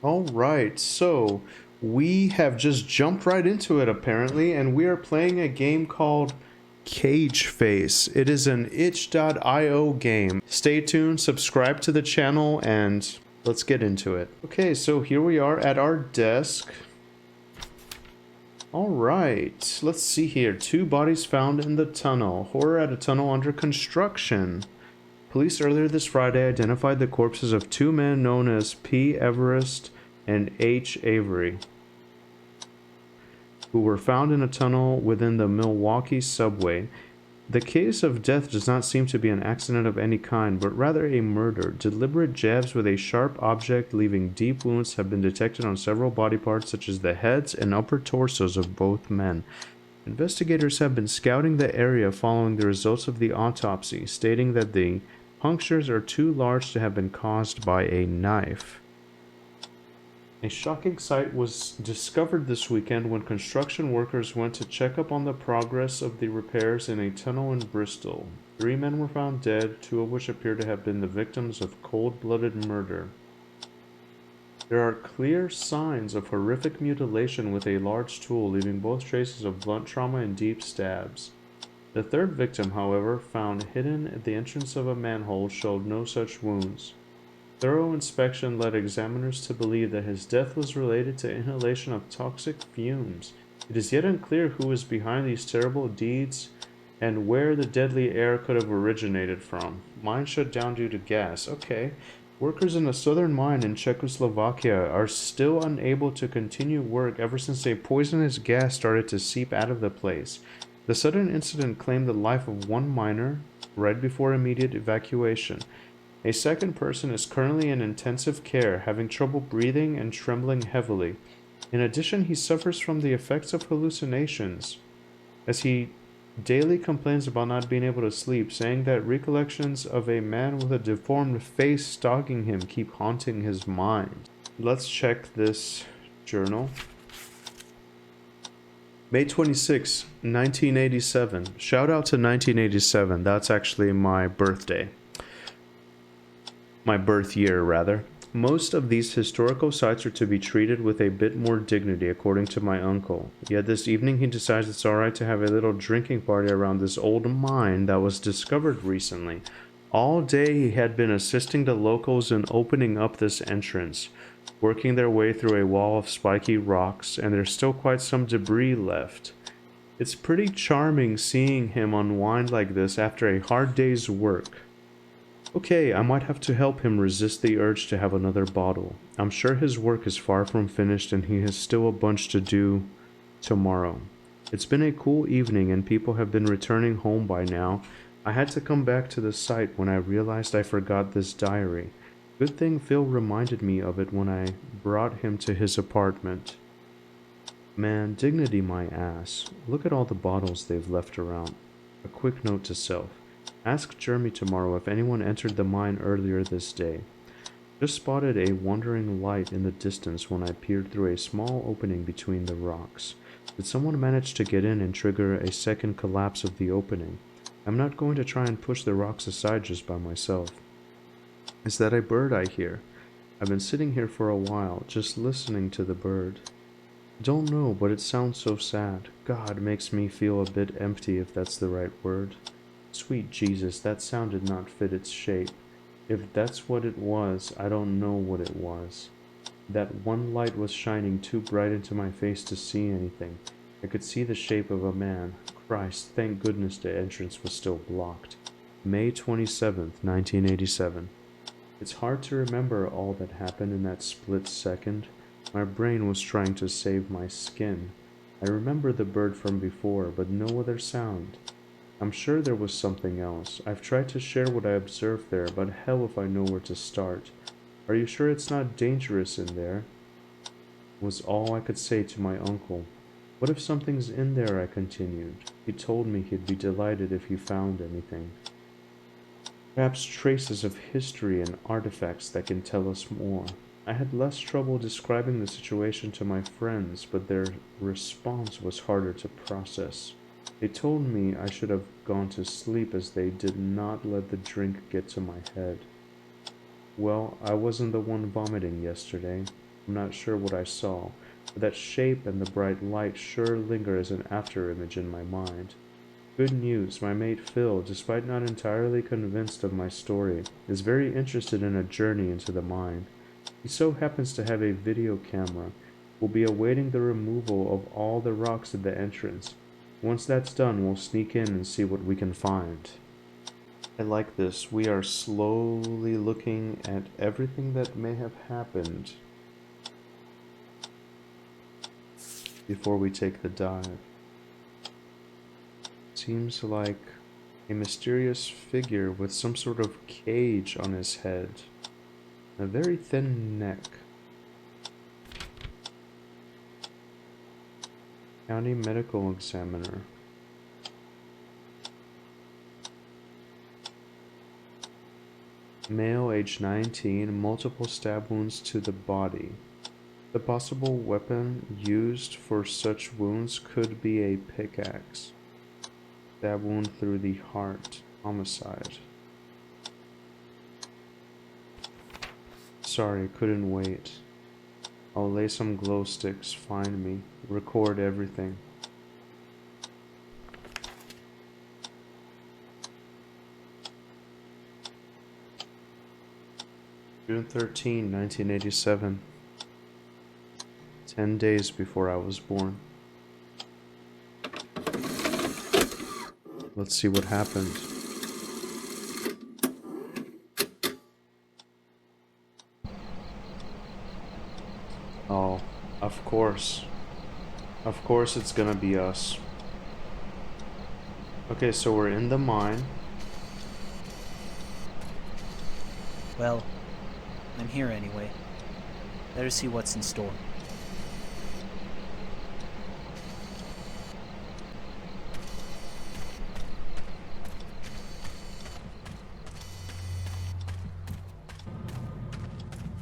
All right, so we have just jumped right into it apparently, and we are playing a game called Cage Face. It is an itch.io game. Stay tuned, subscribe to the channel, and let's get into it. Okay, so here we are at our desk. All right, let's see here. 2 bodies found in the tunnel. Horror at a tunnel under construction. Police earlier this Friday identified the corpses of 2 men known as P. Everest and H. Avery, who were found in a tunnel within the Milwaukee subway. The case of death does not seem to be an accident of any kind, but rather a murder. Deliberate jabs with a sharp object leaving deep wounds have been detected on several body parts, such as the heads and upper torsos of both men. Investigators have been scouting the area following the results of the autopsy, stating that the punctures are too large to have been caused by a knife. A shocking sight was discovered this weekend when construction workers went to check up on the progress of the repairs in a tunnel in Bristol. 3 men were found dead, 2 of which appear to have been the victims of cold-blooded murder. There are clear signs of horrific mutilation with a large tool, leaving both traces of blunt trauma and deep stabs. The 3rd victim, however, found hidden at the entrance of a manhole, showed no such wounds. Thorough inspection led examiners to believe that his death was related to inhalation of toxic fumes. It is yet unclear who is behind these terrible deeds and where the deadly air could have originated from. Mine shut down due to gas. Okay. Workers in a southern mine in Czechoslovakia are still unable to continue work ever since a poisonous gas started to seep out of the place. The sudden incident claimed the life of 1 miner right before immediate evacuation. A 2nd person is currently in intensive care, having trouble breathing and trembling heavily. In addition, he suffers from the effects of hallucinations, as he daily complains about not being able to sleep, saying that recollections of a man with a deformed face stalking him keep haunting his mind. Let's check this journal. May 26, 1987. Shout out to 1987. That's actually my birthday. My birth year, rather. Most of these historical sites are to be treated with a bit more dignity, according to my uncle. Yet this evening he decides it's alright to have a little drinking party around this old mine that was discovered recently. All day he had been assisting the locals in opening up this entrance, working their way through a wall of spiky rocks, and there's still quite some debris left. It's pretty charming seeing him unwind like this after a hard day's work. Okay, I might have to help him resist the urge to have another bottle. I'm sure his work is far from finished and he has still a bunch to do tomorrow. It's been a cool evening and people have been returning home by now. I had to come back to the site when I realized I forgot this diary. Good thing Phil reminded me of it when I brought him to his apartment. Man, dignity my ass. Look at all the bottles they've left around. A quick note to self. Ask Jeremy tomorrow if anyone entered the mine earlier this day. Just spotted a wandering light in the distance when I peered through a small opening between the rocks. Did someone manage to get in and trigger a second collapse of the opening? I'm not going to try and push the rocks aside just by myself. Is that a bird I hear? I've been sitting here for a while, just listening to the bird. Don't know, but it sounds so sad. God, makes me feel a bit empty if that's the right word. Sweet Jesus, that sound did not fit its shape. If that's what it was, I don't know what it was. That one light was shining too bright into my face to see anything. I could see the shape of a man. Christ, thank goodness the entrance was still blocked. May 27th, 1987. It's hard to remember all that happened in that split second. My brain was trying to save my skin. I remember the bird from before, but no other sound. I'm sure there was something else. I've tried to share what I observed there, but hell if I know where to start. Are you sure it's not dangerous in there? Was all I could say to my uncle. What if something's in there? I continued. He told me he'd be delighted if he found anything. Perhaps traces of history and artifacts that can tell us more. I had less trouble describing the situation to my friends, but their response was harder to process. They told me I should have gone to sleep as they did not let the drink get to my head. Well, I wasn't the one vomiting yesterday. I'm not sure what I saw, but that shape and the bright light sure linger as an afterimage in my mind. Good news, my mate Phil, despite not entirely convinced of my story, is very interested in a journey into the mine. He so happens to have a video camera. We'll be awaiting the removal of all the rocks at the entrance. Once that's done, we'll sneak in and see what we can find. I like this. We are slowly looking at everything that may have happened before we take the dive. Seems like a mysterious figure with some sort of cage on his head. A very thin neck. County Medical Examiner. Male, age 19, multiple stab wounds to the body. The possible weapon used for such wounds could be a pickaxe. Stab wound through the heart. Homicide. Sorry, couldn't wait. I'll lay some glow sticks, find me, record everything. June 13, 1987. 10 days before I was born. Let's see what happened. Oh, of course. Of course it's gonna be us. Okay, so we're in the mine. Well, I'm here anyway. Better see what's in store.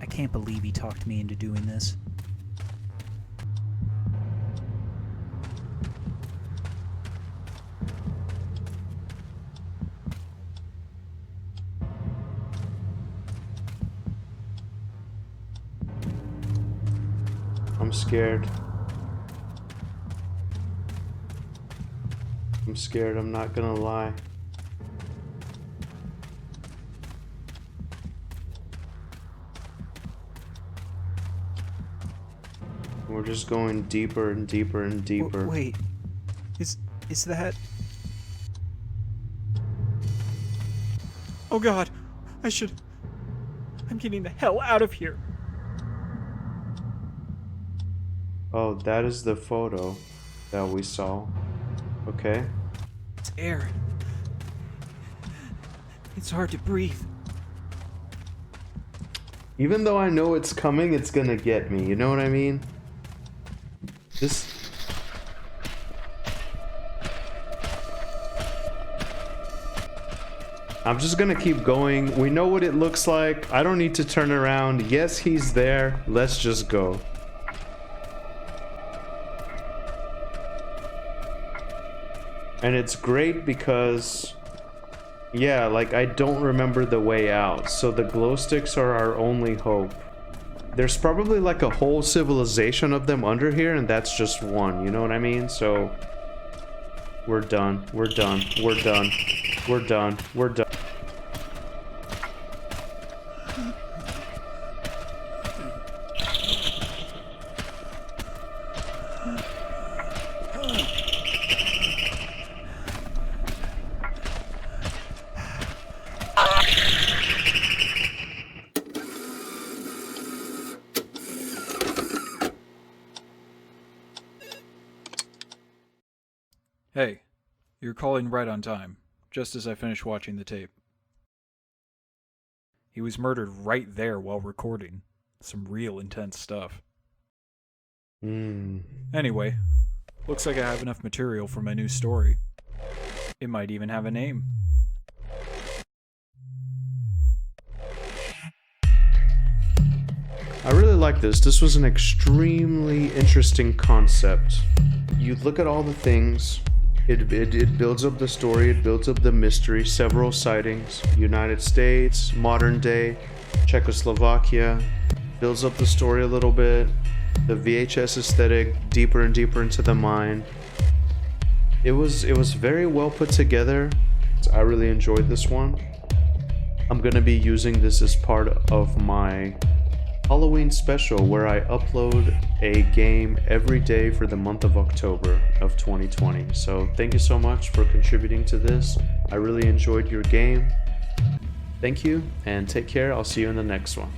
I can't believe he talked me into doing this. I'm scared. I'm scared, I'm not gonna lie. We're just going deeper and deeper and deeper. Wait. Is that... Oh god. I'm getting the hell out of here. Oh, that is the photo that we saw. Okay. It's air. It's hard to breathe. Even though I know it's coming, it's gonna get me. You know what I mean? I'm just gonna keep going. We know what it looks like. I don't need to turn around. Yes, he's there. Let's just go. And it's great because, yeah, like I don't remember the way out. So the glow sticks are our only hope. There's probably like a whole civilization of them under here, and that's just one, you know what I mean? So we're done. We're done. We're done. We're done. We're done. Hey, you're calling right on time, just as I finished watching the tape. He was murdered right there while recording. Some real intense stuff. Anyway, looks like I have enough material for my new story. It might even have a name. I really like this. This was an extremely interesting concept. You look at all the things. It builds up the story, it builds up the mystery, several sightings, United States, modern day, Czechoslovakia, builds up the story a little bit. The VHS aesthetic, deeper and deeper into the mine. It was very well put together. I really enjoyed this one. I'm gonna be using this as part of my Halloween special where I upload a game every day for the month of October of 2020. So thank you so much for contributing to this. I really enjoyed your game. Thank you and take care. I'll see you in the next one.